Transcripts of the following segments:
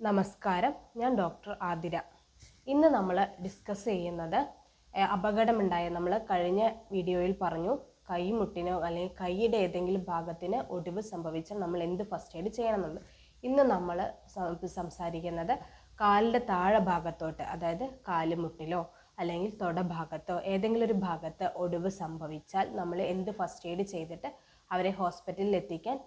നമസ്കാരം, ഞാൻ ഡോക്ടർ ആതിര. ഇന്ന് നമ്മൾ ഡിസ്കസ് ചെയ്യുന്നത് അപകടമുണ്ടായ നമ്മൾ കഴിഞ്ഞ വീഡിയോയിൽ പറഞ്ഞു കൈമുട്ടിനോ അല്ലെങ്കിൽ കൈയുടെ ഏതെങ്കിലും ഭാഗത്തിന് ഒടിവ് സംഭവിച്ചാൽ നമ്മൾ എന്ത് ഫസ്റ്റ് എയ്ഡ് ചെയ്യണമെന്നുള്ളത്. ഇന്ന് നമ്മൾ സംസാരിക്കുന്നത് കാലിൻ്റെ താഴെ ഭാഗത്തോട്ട്, അതായത് കാലുമുട്ടിലോ അല്ലെങ്കിൽ തൊട ഭാഗത്തോ ഏതെങ്കിലും ഒരു ഭാഗത്ത് ഒടിവ് സംഭവിച്ചാൽ നമ്മൾ എന്ത് ഫസ്റ്റ് എയ്ഡ് ചെയ്തിട്ട് അവരെ ഹോസ്പിറ്റലിൽ എത്തിക്കാൻ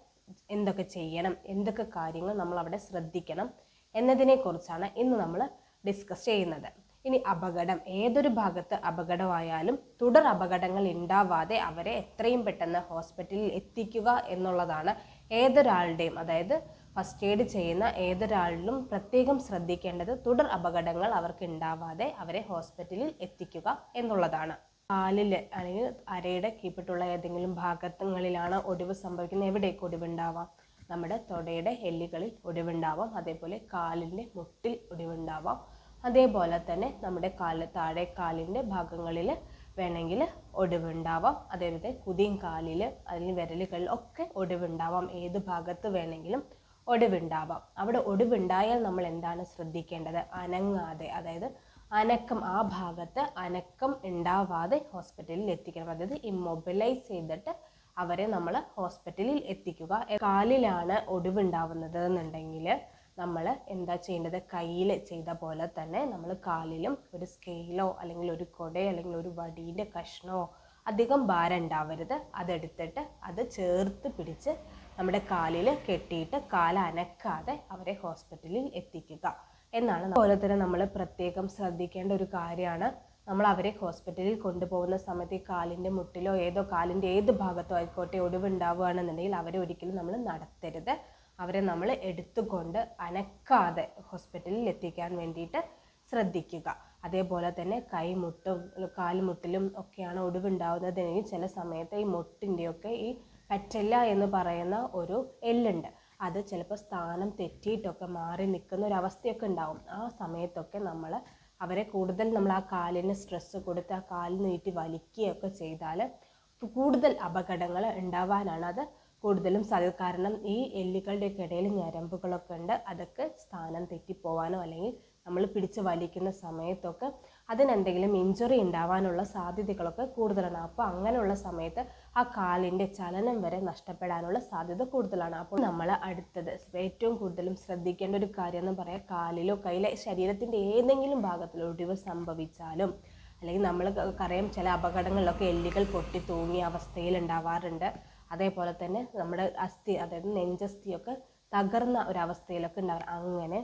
എന്തൊക്കെ ചെയ്യണം, എന്തൊക്കെ കാര്യങ്ങൾ നമ്മൾ അവിടെ ശ്രദ്ധിക്കണം എന്നതിനെക്കുറിച്ചാണ് ഇന്ന് നമ്മൾ ഡിസ്കസ് ചെയ്യുന്നത്. ഇനി അപകടം, ഏതൊരു ഭാഗത്ത് അപകടമായാലും തുടർ അപകടങ്ങൾ ഉണ്ടാവാതെ അവരെ എത്രയും പെട്ടെന്ന് ഹോസ്പിറ്റലിൽ എത്തിക്കുക എന്നുള്ളതാണ് ഏതൊരാളുടെയും, അതായത് ഫസ്റ്റ് എയ്ഡ് ചെയ്യുന്ന ഏതൊരാളിലും പ്രത്യേകം ശ്രദ്ധിക്കേണ്ടത്. തുടർ അപകടങ്ങൾ അവർക്ക് ഉണ്ടാവാതെ അവരെ ഹോസ്പിറ്റലിൽ എത്തിക്കുക എന്നുള്ളതാണ്. കാലിൽ അല്ലെങ്കിൽ അരയുടെ കീഴ്പ്പെട്ടുള്ള ഏതെങ്കിലും ഭാഗങ്ങളിലാണ് ഒടിവ് സംഭവിക്കുന്നത്. എവിടേക്ക് ഒടിവുണ്ടാവാം? നമ്മുടെ തൊടയുടെ എല്ലുകളിൽ ഒടിവുണ്ടാവാം, അതേപോലെ കാലിൻ്റെ മുട്ടിൽ ഒടിവുണ്ടാവാം, അതേപോലെ തന്നെ നമ്മുടെ താഴെ കാലിൻ്റെ ഭാഗങ്ങളിൽ വേണമെങ്കിൽ ഒടിവുണ്ടാവാം, അതേപോലെ കുതിയും കാലിൽ അല്ലെങ്കിൽ വിരലുകളിൽ ഒക്കെ ഒടിവുണ്ടാവാം. ഏത് ഭാഗത്ത് വേണമെങ്കിലും ഒടിവുണ്ടാവാം. അവിടെ ഒടിവുണ്ടായാൽ നമ്മൾ എന്താണ് ശ്രദ്ധിക്കേണ്ടത്? അനങ്ങാതെ, അതായത് അനക്കം, ആ ഭാഗത്ത് അനക്കം ഉണ്ടാവാതെ ഹോസ്പിറ്റലിൽ എത്തിക്കണം. അതായത് ഇമ്മൊബിലൈസ് ചെയ്തിട്ട് അവരെ നമ്മൾ ഹോസ്പിറ്റലിൽ എത്തിക്കുക. കാലിലാണ് ഒടിവുണ്ടാവുന്നത് എന്നുണ്ടെങ്കിൽ നമ്മൾ എന്താ ചെയ്യേണ്ടത്? കയ്യിൽ ചെയ്ത പോലെ തന്നെ നമ്മൾ കാലിലും ഒരു സ്കെയിലോ അല്ലെങ്കിൽ ഒരു കൊടയോ അല്ലെങ്കിൽ ഒരു വടീൻ്റെ കഷ്ണമോ, അധികം ഭാരം ഉണ്ടാവരുത്, അതെടുത്തിട്ട് അത് ചേർത്ത് പിടിച്ച് നമ്മുടെ കാലിൽ കെട്ടിയിട്ട് അനക്കാതെ അവരെ ഹോസ്പിറ്റലിൽ എത്തിക്കുക എന്നാണ്. അതുപോലെ തന്നെ നമ്മൾ പ്രത്യേകം ശ്രദ്ധിക്കേണ്ട ഒരു കാര്യമാണ്, നമ്മൾ അവരെ ഹോസ്പിറ്റലിൽ കൊണ്ടുപോകുന്ന സമയത്ത് ഈ കാലിൻ്റെ മുട്ടിലോ കാലിൻ്റെ ഏത് ഭാഗത്തോ ആയിക്കോട്ടെ ഒടിവുണ്ടാവുകയാണെന്നുണ്ടെങ്കിൽ അവരെ ഒരിക്കലും നമ്മൾ നടത്തരുത്. അവരെ നമ്മൾ എടുത്തുകൊണ്ട് അനക്കാതെ ഹോസ്പിറ്റലിൽ എത്തിക്കാൻ വേണ്ടിയിട്ട് ശ്രദ്ധിക്കുക. അതേപോലെ തന്നെ കൈമുട്ടും കാൽമുട്ടിലും ഒക്കെയാണ് ഒടിവുണ്ടാവുന്നതെങ്കിൽ ചില സമയത്ത് ഈ മുട്ടിൻ്റെയൊക്കെ ഈ പറ്റല്ല എന്ന് പറയുന്ന ഒരു എല്ലുണ്ട്, അത് ചിലപ്പോൾ സ്ഥാനം തെറ്റിയിട്ടൊക്കെ മാറി നിൽക്കുന്ന ഒരു അവസ്ഥയൊക്കെ ഉണ്ടാവും. ആ സമയത്തൊക്കെ നമ്മൾ അവരെ കൂടുതൽ നമ്മൾ ആ കാലിന് സ്ട്രെസ്സ് കൊടുത്ത് ആ കാലിൽ നീട്ടി വലിക്കുകയൊക്കെ ചെയ്താൽ കൂടുതൽ അപകടങ്ങൾ ഉണ്ടാവാനാണ് അത് കൂടുതലും സാധ്യത. കാരണം ഈ എല്ലുകളുടെയൊക്കെ ഇടയിൽ ഞരമ്പുകളൊക്കെ ഉണ്ട്, അതൊക്കെ സ്ഥാനം തെറ്റിപ്പോവാനോ അല്ലെങ്കിൽ നമ്മൾ പിടിച്ച് വലിക്കുന്ന സമയത്തൊക്കെ അതിനെന്തെങ്കിലും ഇഞ്ചുറി ഉണ്ടാവാനുള്ള സാധ്യതകളൊക്കെ കൂടുതലാണ്. അപ്പോൾ അങ്ങനെയുള്ള സമയത്ത് ആ കാലിൻ്റെ ചലനം വരെ നഷ്ടപ്പെടാനുള്ള സാധ്യത കൂടുതലാണ്. അപ്പോൾ നമ്മൾ അടുത്തത് ഏറ്റവും കൂടുതലും ശ്രദ്ധിക്കേണ്ട ഒരു കാര്യം എന്ന് പറയാം, കാലിലോ കയ്യിലോ ശരീരത്തിൻ്റെ ഏതെങ്കിലും ഭാഗത്തിലോ ഒടിവ് സംഭവിച്ചാലും അല്ലെങ്കിൽ നമ്മൾക്കറിയാം ചില അപകടങ്ങളിലൊക്കെ എല്ലുകൾ പൊട്ടി തൂങ്ങിയ അവസ്ഥയിൽ ഉണ്ടാവാറുണ്ട്. അതേപോലെ തന്നെ നമ്മുടെ അസ്ഥി, അതായത് നെഞ്ചസ്ഥിയൊക്കെ തകർന്ന ഒരവസ്ഥയിലൊക്കെ ഉണ്ടാവും. അങ്ങനെ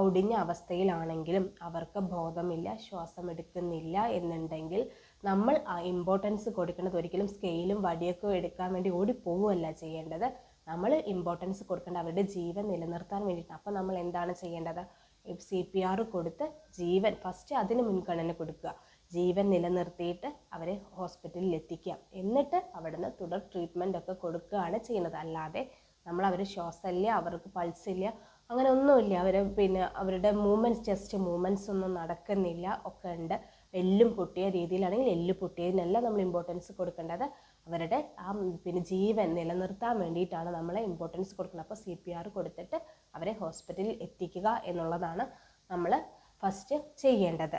ഒടിഞ്ഞ അവസ്ഥയിലാണെങ്കിലും അവർക്ക് ബോധമില്ല, ശ്വാസം എടുക്കുന്നില്ല എന്നുണ്ടെങ്കിൽ നമ്മൾ ആ ഇമ്പോർട്ടൻസ് കൊടുക്കേണ്ടത് ഒരിക്കലും സ്കെയിലും വടിയൊക്കെ എടുക്കാൻ വേണ്ടി ഓടിപ്പോവുകയല്ല ചെയ്യേണ്ടത്. നമ്മൾ ഇമ്പോർട്ടൻസ് കൊടുക്കേണ്ടത് അവരുടെ ജീവൻ നിലനിർത്താൻ വേണ്ടിയിട്ടാണ്. അപ്പോൾ നമ്മൾ എന്താണ് ചെയ്യേണ്ടത്? CPR കൊടുത്ത് ജീവൻ ഫസ്റ്റ് അതിന് മുൻഗണന കൊടുക്കുക, ജീവൻ നിലനിർത്തിയിട്ട് അവരെ ഹോസ്പിറ്റലിൽ എത്തിക്കുക, എന്നിട്ട് അവിടുന്ന് തുടർ ട്രീറ്റ്മെൻ്റ് ഒക്കെ കൊടുക്കുകയാണ് ചെയ്യുന്നത്. അല്ലാതെ നമ്മൾ അവർ ശ്വാസമില്ല, അവർക്ക് പൾസില്ല, അങ്ങനെ ഒന്നുമില്ല, അവരുടെ മൂവ്മെൻറ്റ്സ്, ചെസ്റ്റ് മൂവ്മെൻറ്റ്സ് ഒന്നും നടക്കുന്നില്ല ഒക്കെ ഉണ്ട്, എല്ലും പൊട്ടിയ രീതിയിലാണെങ്കിൽ എല്ല് പൊട്ടിയതിനല്ല നമ്മൾ ഇമ്പോർട്ടൻസ് കൊടുക്കേണ്ടത്, അവരുടെ ആ ജീവൻ നിലനിർത്താൻ വേണ്ടിയിട്ടാണ് നമ്മൾ ഇമ്പോർട്ടൻസ് കൊടുക്കുന്നത്. അപ്പോൾ CPR കൊടുത്തിട്ട് അവരെ ഹോസ്പിറ്റലിൽ എത്തിക്കുക എന്നുള്ളതാണ് നമ്മൾ ഫസ്റ്റ് ചെയ്യേണ്ടത്.